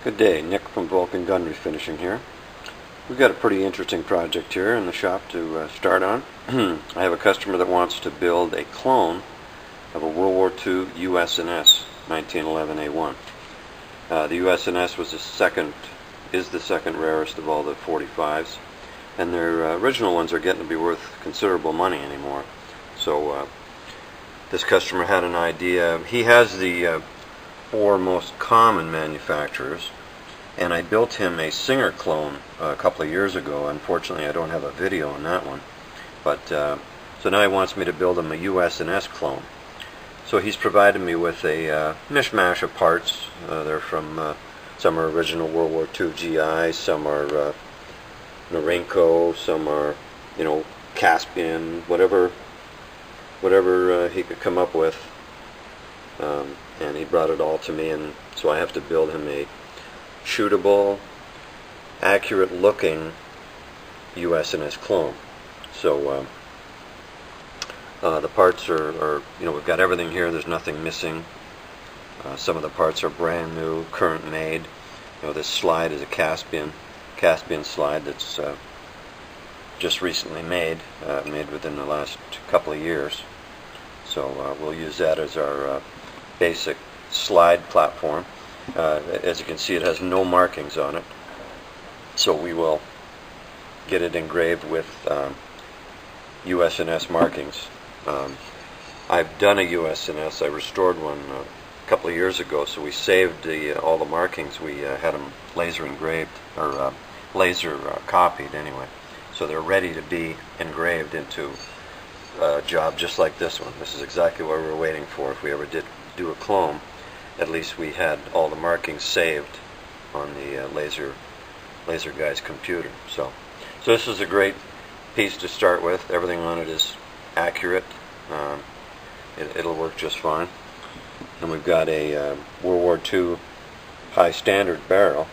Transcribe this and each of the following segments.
Good day, Nick from Vulcan Gun Refinishing here. We've got a pretty interesting project here in the shop to start on. I have a customer that wants to build a clone of a World War II USNS 1911A1. The USNS was is the second rarest of all the 45s, and their original ones are getting to be worth considerable money anymore. So this customer had an idea. He has the four most common manufacturers, and I built him a Singer clone a couple of years ago. Unfortunately, I don't have a video on that one, but so now he wants me to build him a USNS clone. So he's provided me with a mishmash of parts. They're from some are original World War II GI, some are Norinco, some are, Caspian, whatever he could come up with. And he brought it all to me, and so I have to build him a shootable, accurate looking USNS clone. So the parts are we've got everything here. There's nothing missing. Some of the parts are brand new, current made. This slide is a Caspian slide that's just recently made within the last couple of years. So we'll use that as our basic slide platform. As you can see, it has no markings on it, so we will get it engraved with USNS markings. I've done a USNS. I restored one a couple of years ago, so we saved all the markings. We had them laser engraved, or laser copied anyway, so they're ready to be engraved into a job just like this one. This is exactly what we were waiting for. If we ever did do a clone, at least we had all the markings saved on the laser guy's computer. So this is a great piece to start with. Everything on it is accurate. It'll work just fine. And we've got a World War II high standard barrel.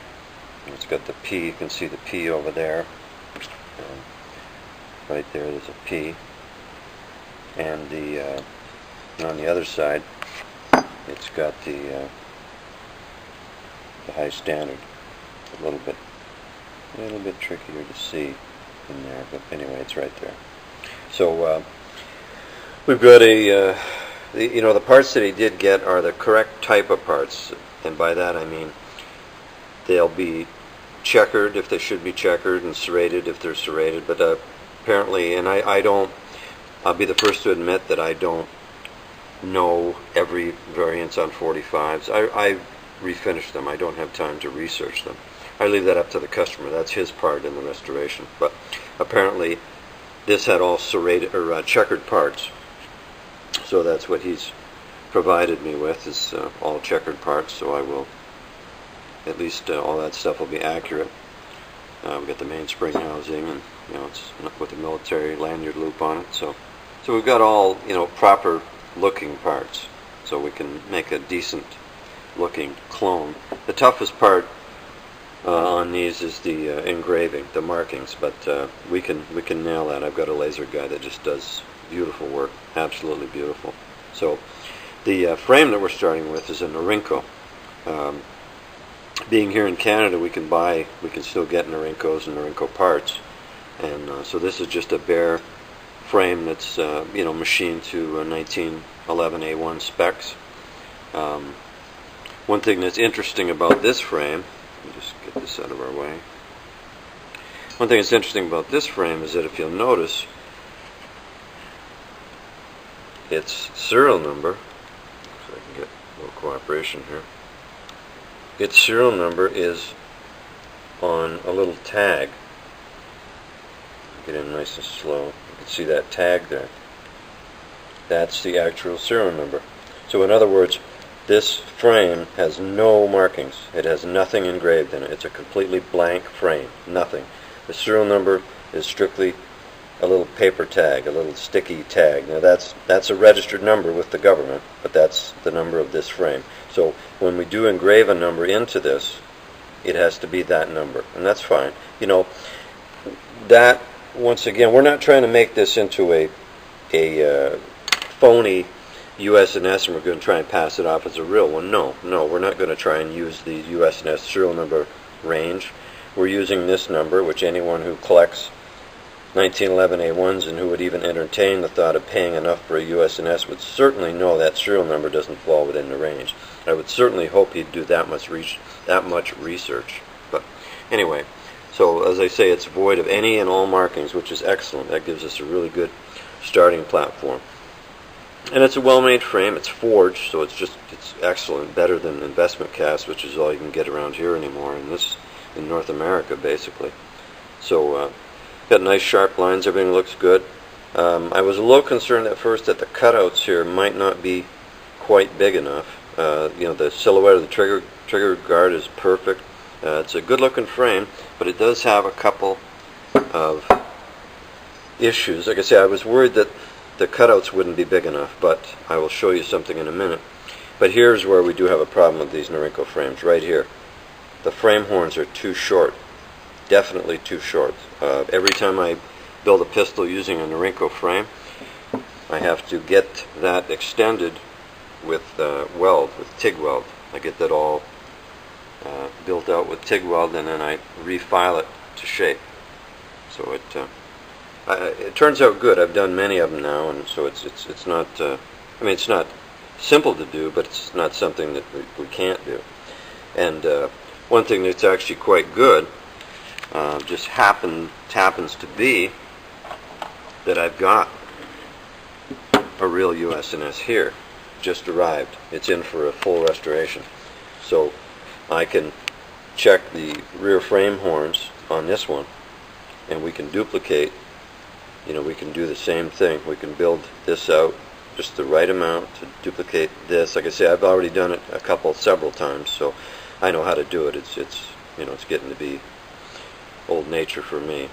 It's got the P. You can see the P over there. Right there's a P. And on the other side, it's got the high standard. A little bit trickier to see in there, but anyway, it's right there. So we've got the parts that he did get are the correct type of parts, and by that I mean they'll be checkered if they should be checkered, and serrated if they're serrated. But apparently, and I'll be the first to admit that I don't know every variance on 45s. I refinish them. I don't have time to research them. I leave that up to the customer. That's his part in the restoration. But apparently this had all serrated or checkered parts. So that's what he's provided me with, is all checkered parts. So I will, at least all that stuff will be accurate. We've got the mainspring housing, and it's with the military lanyard loop on it. So we've got all proper looking parts, so we can make a decent looking clone. The toughest part on these is the engraving, the markings, but we can nail that. I've got a laser guy that just does beautiful work, absolutely beautiful. So the frame that we're starting with is a Norinco. Being here in Canada, we can still get Norincos and Norinco parts, and so this is just a bare frame that's machined to 1911A1 specs. One thing that's interesting about this frame, let me just get this out of our way. One thing that's interesting about this frame is that if you'll notice, its serial number, if I can get a little cooperation here, its serial number is on a little tag. Get in nice and slow. You can see that tag there. That's the actual serial number. So in other words, this frame has no markings. It has nothing engraved in it. It's a completely blank frame. Nothing. The serial number is strictly a little paper tag, a little sticky tag. Now that's a registered number with the government, but that's the number of this frame. So when we do engrave a number into this, it has to be that number, and that's fine. That, once again, we're not trying to make this into a phony US&S and we're going to try and pass it off as a real one. No, we're not going to try and use the US&S serial number range. We're using this number, which anyone who collects 1911 A1s and who would even entertain the thought of paying enough for a US&S would certainly know that serial number doesn't fall within the range. I would certainly hope he'd do that much research. But anyway, so as I say, it's void of any and all markings, which is excellent. That gives us a really good starting platform. And it's a well-made frame. It's forged, so it's excellent, better than investment cast, which is all you can get around here anymore in North America, basically. So got nice sharp lines. Everything looks good. I was a little concerned at first that the cutouts here might not be quite big enough. The silhouette of the trigger guard is perfect. It's a good-looking frame, but it does have a couple of issues. Like I say, I was worried that the cutouts wouldn't be big enough, but I will show you something in a minute. But here's where we do have a problem with these Norinco frames, right here. The frame horns are too short, definitely too short. Every time I build a pistol using a Norinco frame, I have to get that extended with with TIG weld. I get that all built out with TIG weld, and then I refile it to shape. So it turns out good. I've done many of them now, and so it's not. It's not simple to do, but it's not something that we can't do. And one thing that's actually quite good just happens to be that I've got a real US&S here. Just arrived. It's in for a full restoration. So I can check the rear frame horns on this one, and we can duplicate. We can do the same thing. We can build this out just the right amount to duplicate this. Like I say, I've already done it several times, so I know how to do it. It's getting to be old nature for me.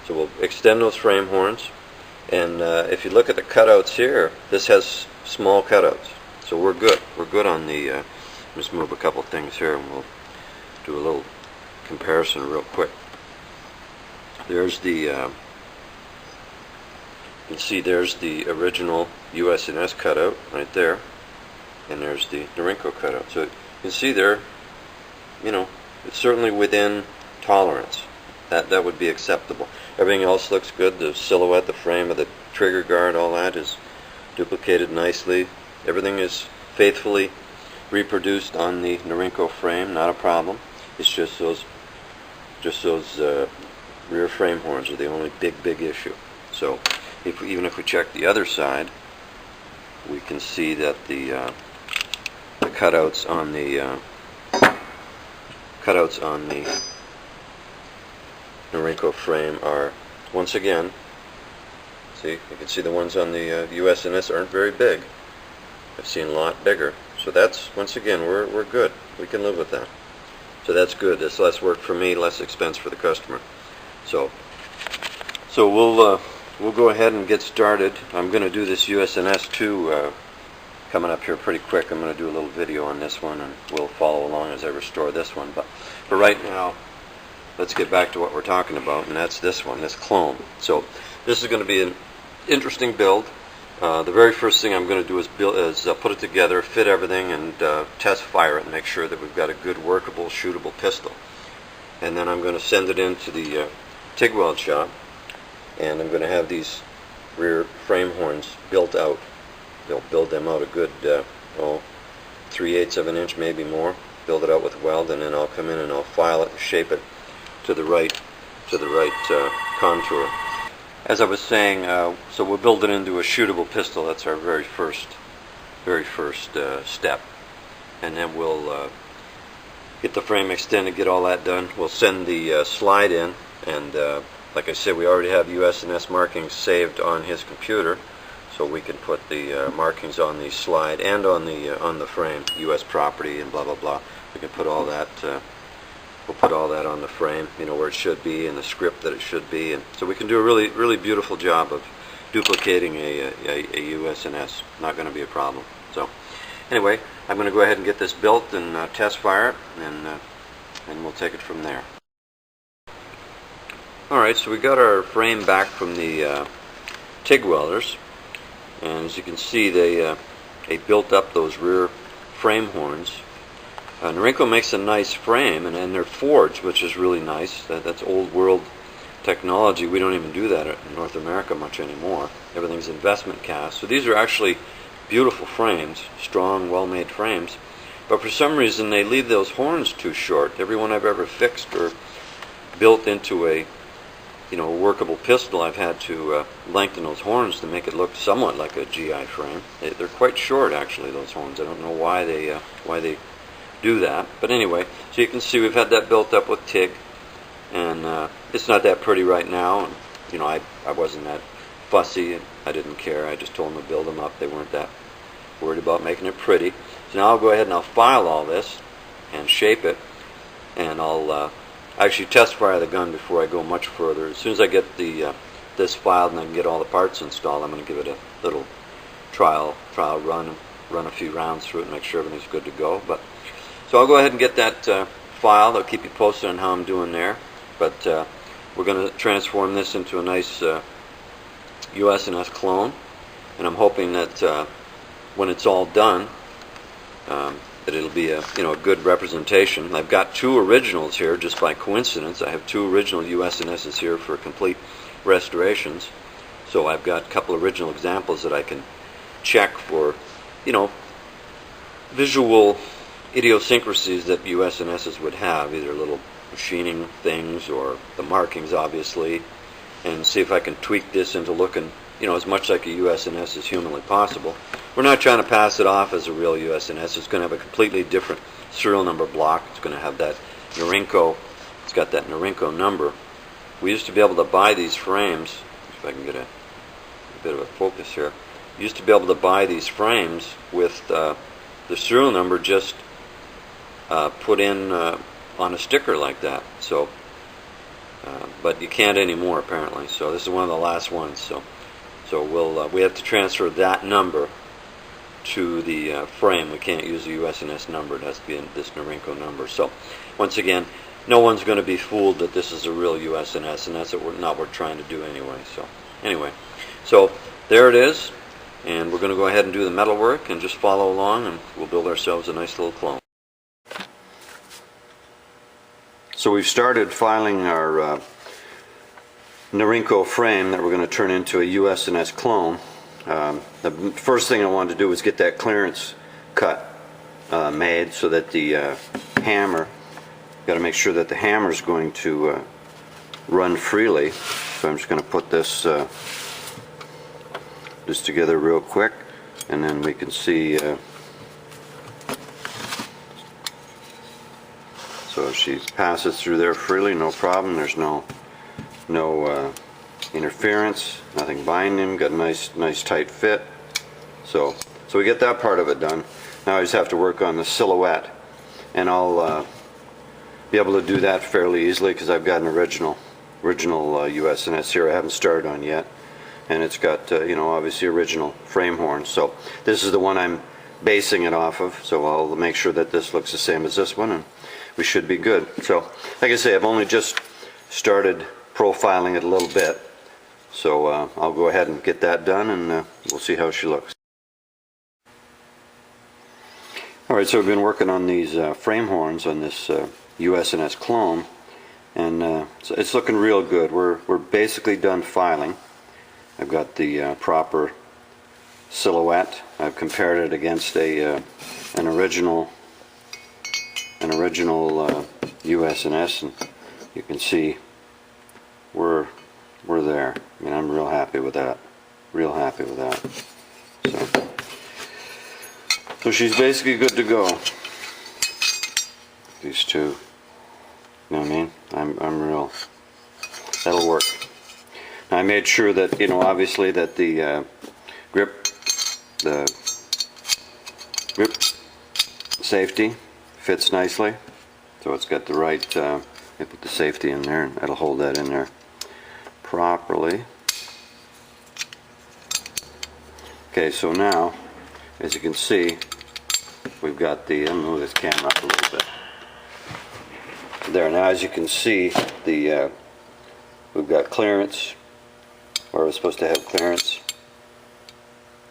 So we'll extend those frame horns, and if you look at the cutouts here, this has small cutouts, so we're good. We're good on the. Just move a couple things here, and we'll do a little comparison real quick. There's the. You can see there's the original US&S cutout right there, and there's the Norinco cutout. So you can see there, it's certainly within tolerance. That would be acceptable. Everything else looks good. The silhouette, the frame of the trigger guard, all that is duplicated nicely. Everything is faithfully reproduced on the Norinco frame. Not a problem. It's just those rear frame horns are the only big issue. So even if we check the other side, we can see that the cutouts on the Norinco frame are, once again, see, you can see the ones on the US&S aren't very big. I've seen a lot bigger. So that's, once again, we're good. We can live with that. So that's good. That's less work for me, less expense for the customer. So we'll go ahead and get started. I'm going to do this US&S too coming up here pretty quick. I'm going to do a little video on this one, and we'll follow along as I restore this one. But for right now, let's get back to what we're talking about, and that's this one, this clone. So this is going to be an interesting build. The very first thing I'm going to do is put it together, fit everything, and test fire it and make sure that we've got a good workable, shootable pistol. And then I'm going to send it into the TIG weld shop, and I'm going to have these rear frame horns built out. They'll build them out a good 3/8 of an inch, maybe more. Build it out with weld, and then I'll come in and I'll file it and shape it to the right contour. As I was saying, so we'll build it into a shootable pistol. That's our very first step, and then we'll get the frame extended, get all that done. We'll send the slide in, and like I said, we already have US&S markings saved on his computer, so we can put the markings on the slide and on the frame, US property and blah blah blah. We can put all that. We'll put all that on the frame, where it should be, and the script that it should be, and so we can do a really beautiful job of duplicating a US&S. Not going to be a problem. So anyway, I'm going to go ahead and get this built and test fire it, and we'll take it from there. Alright, so we got our frame back from the TIG welders, and as you can see, they built up those rear frame horns. Norinco makes a nice frame, and they're forged, which is really nice. That's old world technology. We don't even do that in North America much anymore. Everything's investment cast. So these are actually beautiful frames, strong, well-made frames. But for some reason, they leave those horns too short. Every one I've ever fixed or built into a workable pistol, I've had to lengthen those horns to make it look somewhat like a GI frame. They're quite short, actually, those horns. I don't know why they do that. But anyway, so you can see we've had that built up with TIG, and it's not that pretty right now. And I wasn't that fussy, and I didn't care. I just told them to build them up. They weren't that worried about making it pretty. So now I'll go ahead and I'll file all this and shape it, and I'll actually test fire the gun before I go much further. As soon as I get this filed and I can get all the parts installed, I'm going to give it a little trial run, run a few rounds through it and make sure everything's good to go. So I'll go ahead and get that filed. I'll keep you posted on how I'm doing there. But we're going to transform this into a nice US&S clone, and I'm hoping that when it's all done, that it'll be a good representation. I've got two originals here just by coincidence. I have two original US&S's here for complete restorations. So I've got a couple original examples that I can check for, visual idiosyncrasies that US&S's would have, either little machining things or the markings, obviously, and see if I can tweak this into looking as much like a US&S as humanly possible. We're not trying to pass it off as a real US&S. It's going to have a completely different serial number block. It's going to have that Norinco. It's got that Norinco number. We used to be able to buy these frames. If I can get a bit of a focus here. We used to be able to buy these frames with the serial number just put in on a sticker like that. So, but you can't anymore apparently. So this is one of the last ones. So we have to transfer that number to the frame. We can't use the US&S number. It has to be in this Norinco number. So once again, no one's going to be fooled that this is a real US&S, and that's what we're trying to do anyway. So anyway, so there it is, and we're going to go ahead and do the metal work and just follow along, and we'll build ourselves a nice little clone. So we've started filing our Norinco frame that we're going to turn into a US&S clone. The first thing I wanted to do was get that clearance cut made so that the hammer, got to make sure that the hammer is going to run freely. So I'm just going to put this together real quick, and then we can see. So she passes through there freely, no problem. There's no interference, nothing binding, got a nice tight fit. So we get that part of it done. Now I just have to work on the silhouette, and I'll be able to do that fairly easily because I've got an original US&S here I haven't started on yet, and it's got obviously original frame horns. So this is the one I'm basing it off of, so I'll make sure that this looks the same as this one, and we should be good. So like I say, I've only just started profiling it a little bit, so I'll go ahead and get that done, and we'll see how she looks. Alright, so we've been working on these frame horns on this US&S clone, and it's looking real good. We're basically done filing. I've got the proper silhouette. I've compared it against an original US&S, and you can see we're there. I mean, I'm real happy with that. Real happy with that. So she's basically good to go. These two. You know what I mean? I'm real. That'll work. Now I made sure that, obviously that the grip safety fits nicely. So it's got the right, I put the safety in there, and that'll hold that in there properly. Okay, so now, as you can see, we've got the, I'm going to move this camera up a little bit. There, now as you can see, we've got clearance, where we're supposed to have clearance.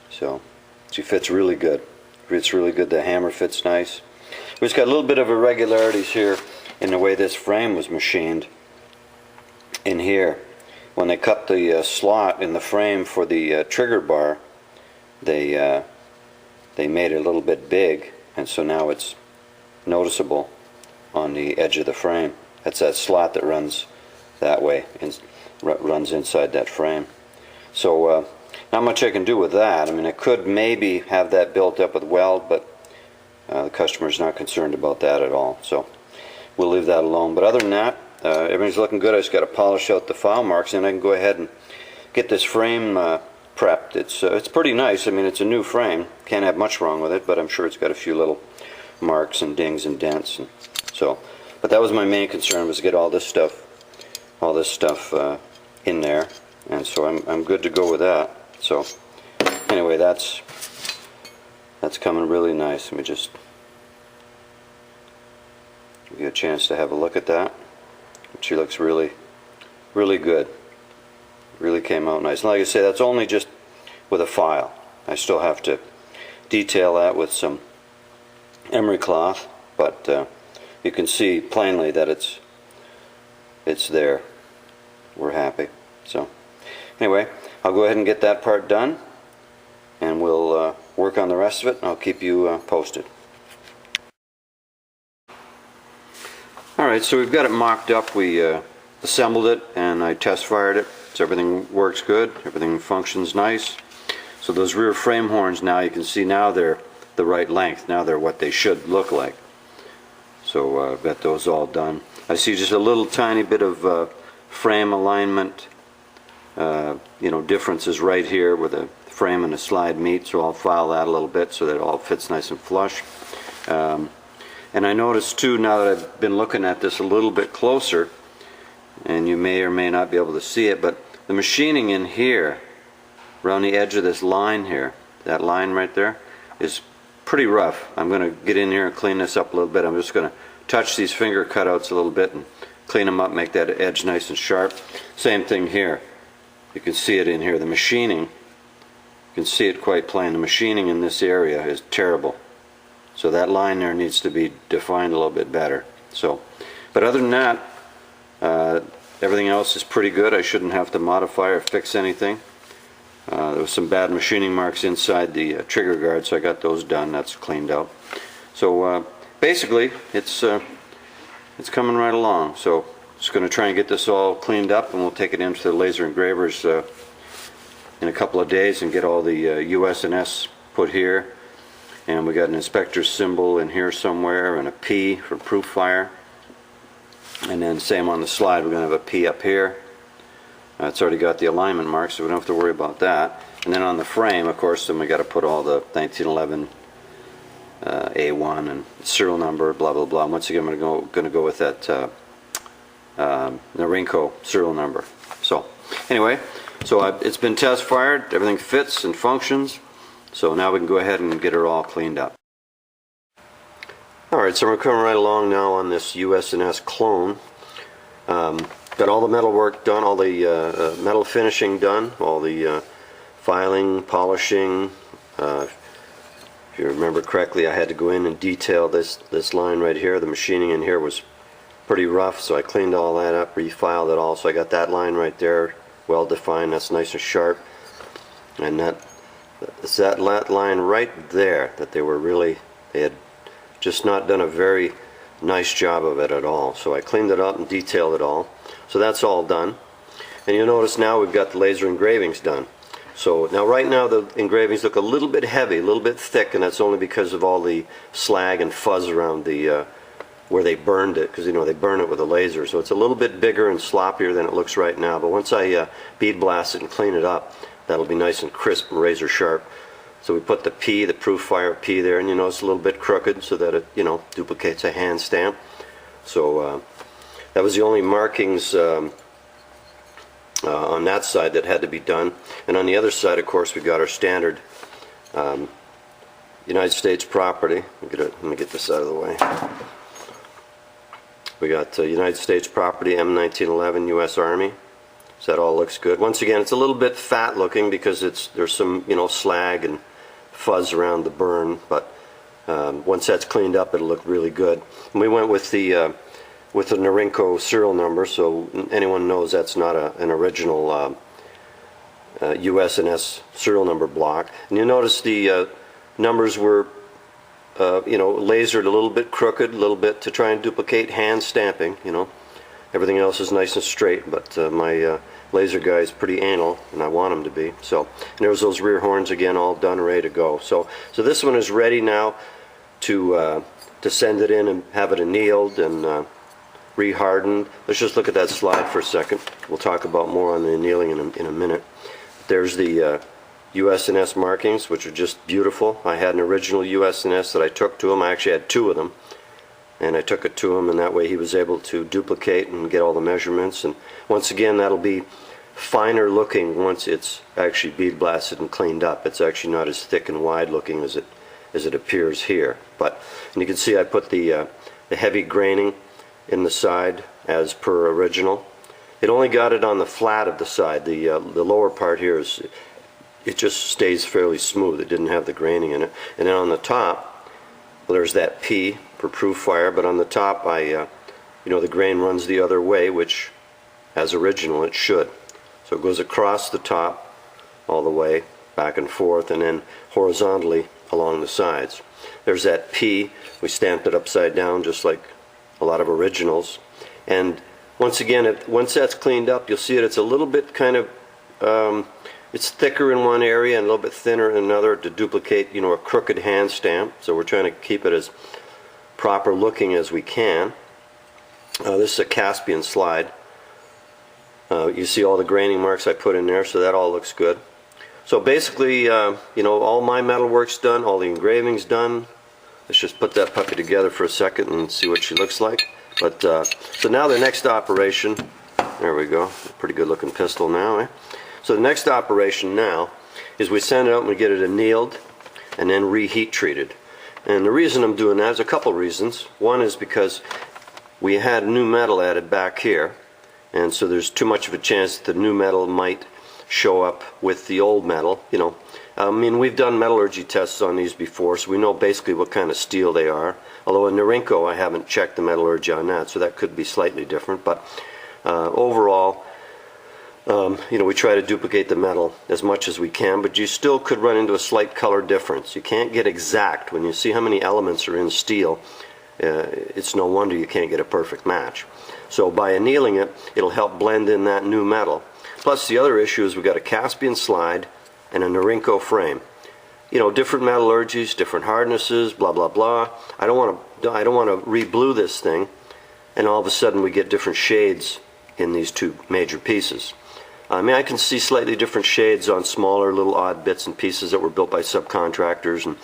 So She fits really good. Fits really good. The hammer fits nice. We just got a little bit of irregularities here in the way this frame was machined in here. When they cut the slot in the frame for the trigger bar, they made it a little bit big, and so now it's noticeable on the edge of the frame. That's that slot that runs that way and runs inside that frame. So not much I can do with that. I mean, I could maybe have that built up with weld, but the customer's not concerned about that at all, so we'll leave that alone. But other than that, everything's looking good. I just got to polish out the file marks, and I can go ahead and get this frame prepped. It's pretty nice. I mean, it's a new frame. Can't have much wrong with it, but I'm sure it's got a few little marks and dings and dents, and so. But that was my main concern, was to get all this stuff in there, and so I'm good to go with that. So anyway, that's coming really nice. Let me just give you a chance to have a look at that. She looks really, really good. Really came out nice. And like I say, that's only just with a file. I still have to detail that with some emery cloth, but you can see plainly that it's there. We're happy. So anyway, I'll go ahead and get that part done, and we'll work on the rest of it, and I'll keep you posted. Alright, so we've got it mocked up. We assembled it and I test fired it, so everything works good, everything functions nice. So those rear frame horns, now you can see, now they're the right length, now they're what they should look like. So I've got those all done. I see just a little tiny bit of frame alignment differences right here where the frame and the slide meet, so I'll file that a little bit so that it all fits nice and flush. And I noticed too, now that I've been looking at this a little bit closer, and you may or may not be able to see it, but the machining in here, around the edge of this line here, that line right there, is pretty rough. I'm going to get in here and clean this up a little bit. I'm just going to touch these finger cutouts a little bit and clean them up, make that edge nice and sharp. Same thing here. You can see it in here. The machining, you can see it quite plain. The machining in this area is terrible. So that line there needs to be defined a little bit better. So, but other than that, everything else is pretty good. I shouldn't have to modify or fix anything. There was some bad machining marks inside the trigger guard, so I got those done. That's cleaned out. So basically, it's coming right along. So just going to try and get this all cleaned up, and we'll take it into the laser engravers in a couple of days and get all the US and S put here. And we got an inspector's symbol in here somewhere, and a P for proof fire. And then same on the slide, we're going to have a P up here. It's already got the alignment marks, so we don't have to worry about that. And then on the frame, of course, then we got to put all the 1911 A1 and serial number, blah blah blah. And once again, I'm going to go with that Norinco serial number. So anyway, so it's been test fired. Everything fits and functions. So now we can go ahead and get her all cleaned up. Alright, so we're coming right along now on this US&S clone. Got all the metal work done, all the metal finishing done, all the filing, polishing. If you remember correctly, I had to go in and detail this line right here. The machining in here was pretty rough, so I cleaned all that up, refiled it all. So I got that line right there, well defined, that's nice and sharp. And it's that line right there that they had just not done a very nice job of it at all. So I cleaned it up and detailed it all. So that's all done. And you'll notice now we've got the laser engravings done. So now right now the engravings look a little bit heavy, a little bit thick, and that's only because of all the slag and fuzz around the where they burned it, because they burn it with a laser. So it's a little bit bigger and sloppier than it looks right now. But once I bead blast it and clean it up, that'll be nice and crisp and razor sharp. So we put the P, the proof fire P there, and it's a little bit crooked so that it duplicates a hand stamp. So that was the only markings on that side that had to be done. And on the other side, of course, we got our standard United States property. Let me get this out of the way. We got United States property, M1911, U.S. Army. So that all looks good. Once again, it's a little bit fat looking because there's some slag and fuzz around the burn, but once that's cleaned up, it'll look really good. And we went with the Norinco serial number, so anyone knows that's not an original US&S serial number block. And you notice the numbers were lasered a little bit crooked, a little bit to try and duplicate hand stamping. Everything else is nice and straight, but my laser guy is pretty anal, and I want him to be. So, and there's those rear horns again, all done, ready to go. So this one is ready now to send it in and have it annealed and rehardened. Let's just look at that slide for a second. We'll talk about more on the annealing in a minute. There's the US&S markings, which are just beautiful. I had an original US&S that I took to him. I actually had 2 of them, and I took it to him, and that way he was able to duplicate and get all the measurements. And once again, that'll be finer looking once it's actually bead blasted and cleaned up. It's actually not as thick and wide looking as it appears here. And you can see I put the heavy graining in the side as per original. It only got it on the flat of the side. The lower part here it just stays fairly smooth. It didn't have the graining in it. And then on the top, well, there's that P for proof fire, but on the top the grain runs the other way, which as original it should. So it goes across the top all the way, back and forth, and then horizontally along the sides. There's that P. We stamped it upside down just like a lot of originals. And once again, once that's cleaned up, you'll see it's a little bit kind of it's thicker in one area and a little bit thinner in another to duplicate a crooked hand stamp. So we're trying to keep it as proper looking as we can. This is a Caspian slide. You see all the graining marks I put in there, so that all looks good. So basically, all my metal work's done, all the engravings done. Let's just put that puppy together for a second and see what she looks like. But so now the next operation, there we go, pretty good looking pistol now, eh? So the next operation now is we send it out and we get it annealed and then reheat treated. And the reason I'm doing that is a couple reasons. One is because we had new metal added back here, and so there's too much of a chance that the new metal might show up with the old metal. I mean, we've done metallurgy tests on these before, so we know basically what kind of steel they are. Although in Norinco, I haven't checked the metallurgy on that, so that could be slightly different. But overall, we try to duplicate the metal as much as we can, but you still could run into a slight color difference. You can't get exact. When you see how many elements are in steel, it's no wonder you can't get a perfect match. So by annealing it, it'll help blend in that new metal. Plus the other issue is we've got a Caspian slide and a Norinco frame. Different metallurgies, different hardnesses, blah blah blah. I don't want to re-blue this thing, and all of a sudden we get different shades in these 2 major pieces. I mean, I can see slightly different shades on smaller little odd bits and pieces that were built by subcontractors, and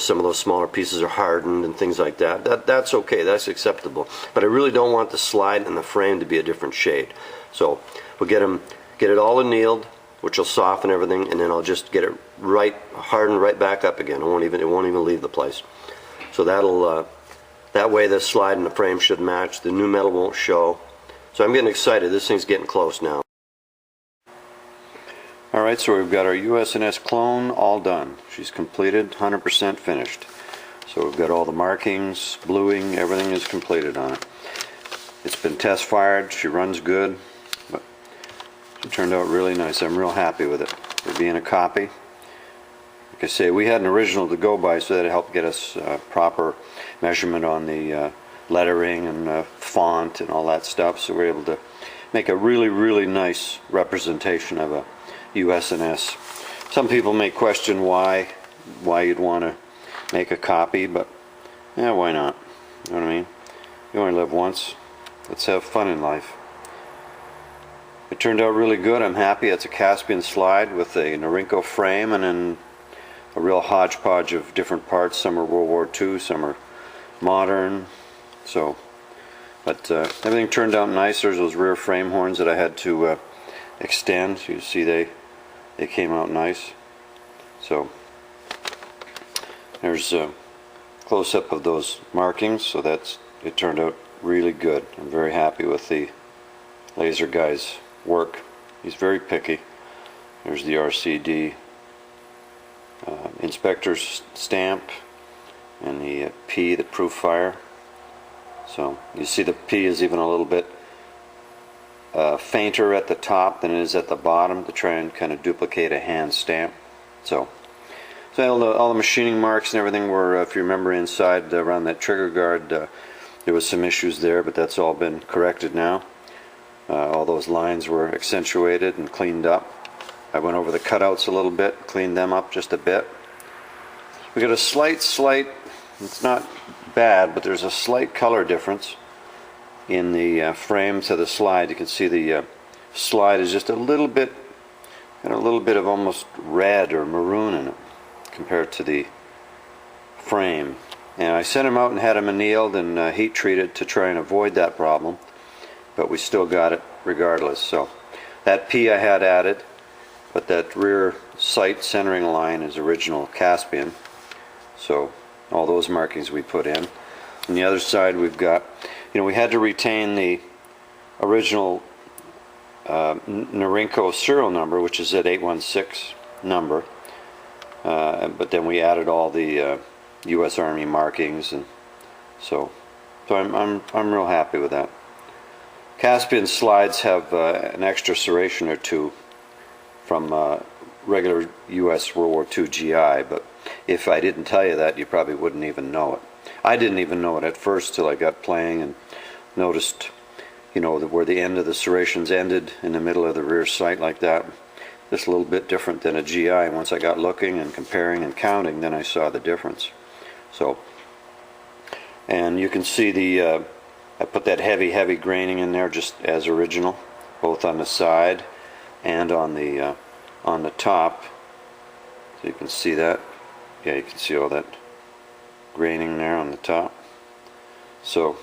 some of those smaller pieces are hardened and things like that. That's okay, that's acceptable. But I really don't want the slide and the frame to be a different shade. So we'll get it all annealed, which will soften everything, and then I'll just get it hardened right back up again. It won't even leave the place. So that way the slide and the frame should match. The new metal won't show. So I'm getting excited. This thing's getting close now. Alright, so we've got our US&S clone all done. She's completed, 100% finished. So we've got all the markings, bluing, everything is completed on it. It's been test fired, she runs good, but it turned out really nice. I'm real happy with it. For being a copy. Like I say, we had an original to go by, so that helped get us proper measurement on the lettering and font and all that stuff. So we're able to make a really, really nice representation of a US&S. Some people may question why you'd want to make a copy, but yeah, why not? You know what I mean? You only live once. Let's have fun in life. It turned out really good. I'm happy. It's a Caspian slide with a Norinco frame and then a real hodgepodge of different parts. Some are World War II, some are modern. So, but everything turned out nice. There's those rear frame horns that I had to extend. You see they came out nice. So there's a close-up of those markings. So it turned out really good. I'm very happy with the laser guy's work. He's very picky. There's the RCD inspector's stamp and the P, the proof fire. So you see the P is even a little bit fainter at the top than it is at the bottom to try and kind of duplicate a hand stamp. So all the machining marks and everything were, if you remember, inside around that trigger guard. There was some issues there, but that's all been corrected now. All those lines were accentuated and cleaned up. I went over the cutouts a little bit, cleaned them up just a bit. We got a slight, it's not bad, but there's a slight color difference in the frame to the slide. You can see the slide is just a little bit, got a little bit of almost red or maroon in it compared to the frame. And I sent them out and had them annealed and heat treated to try and avoid that problem, but we still got it regardless. So that P I had added, but that rear sight centering line is original Caspian. So all those markings we put in. On the other side we've got, we had to retain the original Norinco serial number, which is at 816 number, but then we added all the U.S. Army markings, and so I'm real happy with that. Caspian slides have an extra serration or two from regular U.S. World War II GI, but if I didn't tell you that, you probably wouldn't even know it. I didn't even know it at first till I got playing and noticed, where the end of the serrations ended in the middle of the rear sight like that. Just a little bit different than a GI. Once I got looking and comparing and counting, then I saw the difference. So, and you can see I put that heavy graining in there just as original, both on the side and on the top. So you can see that. Yeah, you can see all that graining there on the top. So,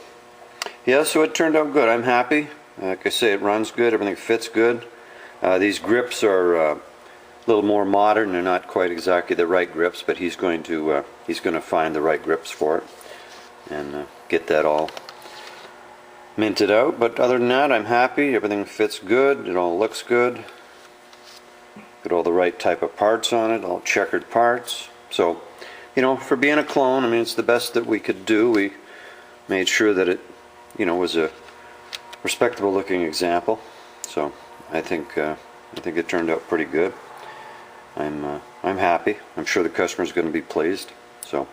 yeah, so it turned out good. I'm happy. Like I say, it runs good. Everything fits good. These grips are a little more modern. They're not quite exactly the right grips, but he's going to find the right grips for it and get that all minted out. But other than that, I'm happy. Everything fits good. It all looks good. Got all the right type of parts on it, all checkered parts. So, for being a clone, it's the best that we could do. We made sure that it, was a respectable looking example. So I think it turned out pretty good. I'm happy. I'm sure the customer's going to be pleased. So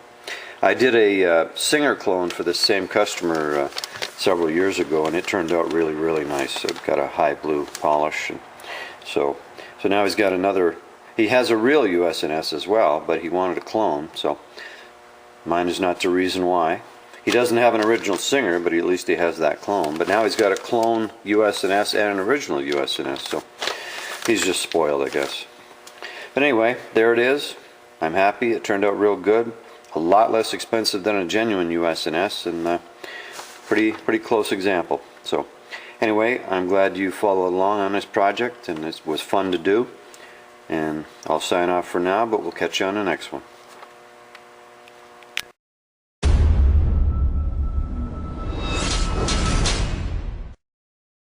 I did a Singer clone for this same customer several years ago, and it turned out really, really nice. It got a high blue polish, and so now he's got another. He has a real US&S as well, but he wanted a clone. So mine is not the reason why. He doesn't have an original Singer, but at least he has that clone. But now he's got a clone US&S and an original US&S, so he's just spoiled, I guess. But anyway, there it is. I'm happy. It turned out real good. A lot less expensive than a genuine US&S, and pretty close example. So anyway, I'm glad you followed along on this project, and it was fun to do. And I'll sign off for now, but we'll catch you on the next one.